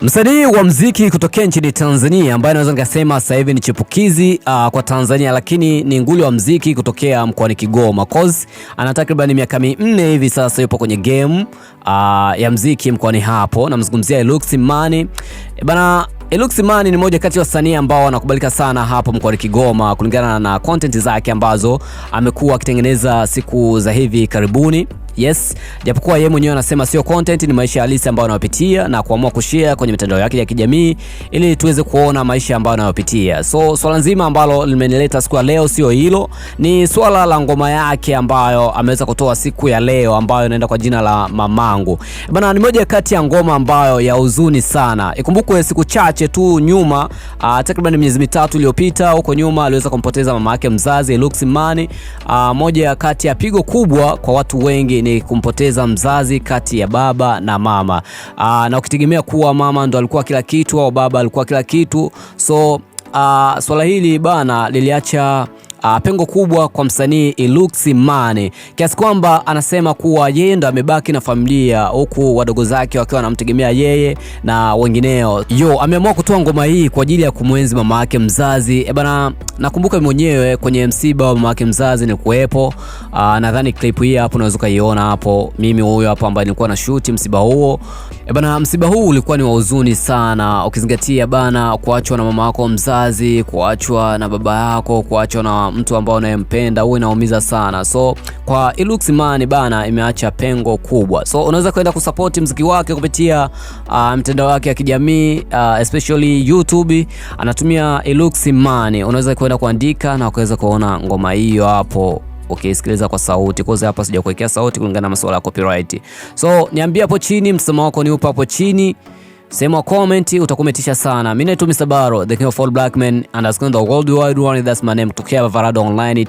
Msanii wa muziki kutokea nchini Tanzania ambaye naweza ngasema sasa hivi ni chipukizi kwa Tanzania, lakini ni nguli wa muziki kutokea mkoani Kigoma. Cause ana takriban miaka 4 hivi sasa yupo kwenye game ya muziki mkoani hapo. Namzungumzia Ellux Imani. Bana, Ellux Imani ni mmoja kati ya wasanii ambao wanakubalika sana hapo mkoani Kigoma kulingana na content zake ambazo amekuwa akitengeneza siku za hivi karibuni. Yes, japokuwa yeye mwenyewe anasema sio content, ni maisha halisi ambayo anayopitia na kuamua kushare kwenye mitandao yake ya kijamii ili tuweze kuona maisha ambayo anayopitia. So swala nzima ambalo limenileta siku ya leo sio hilo, ni swala la ngoma yake ambayo ameweza kutoa siku ya leo ambayo inaenda kwa jina la Mamangu. Bana, ni moja kati ya ngoma ambayo ya huzuni sana. Ikumbukwe siku chache tu nyuma, takriban miezi 3 iliyopita huko nyuma aliweza kumpoteza mama yake mzazi Ellux Imani. Moja kati ya pigo kubwa kwa watu wengi ni kumpoteza mzazi kati ya baba na mama. Na ukitegemea kuwa mama ndo alikuwa kila kitu au baba alikuwa kila kitu. So swala hili bana liliacha pengo kubwa kwa msanii Ellux Imani, kiasi kwamba anasema kuwa yeye ndo amebaki na familia huku wadogo zake wakiwa wanamtegemea yeye na wengineo. Ameamua kutoa ngoma hii kwa ajili ya kumwenzi mama yake mzazi. Bana, nakumbuka mwenyewe kwenye msiba wa mama yake mzazi ni kuepo. Nadhani clip hii hapo unaweza kuiona hapo. Mimi huyo hapo ambaye nilikuwa na shoot msiba huo. Bana, msiba huu ulikuwa ni wa huzuni sana, ukizingatia bana kuachwa na mama yako mzazi, kuachwa na baba yako, kuachwa na mtu ambao unayempenda, huwa inaumiza sana. So kwa Ellux Imani bana, imeacha pengo kubwa. So unaweza kwenda kusupport muziki wake kupitia mtandao wake ya kijamii, especially YouTube. Anatumia Ellux Imani. Unaweza kwenda kuandika na ukaweza kuona ngoma hiyo hapo. Okay, sikiliza kwa sauti. Kwa hapa sijakuwekea sauti kulingana na masuala ya copyright. So niambie hapo chini msemo wako ni upo hapo chini. Sema comment, utakometisha sana. Mimi naitwa Mr. Baro, the king of all black men, and as the world wide one, that's my name, kutokea Varado Online.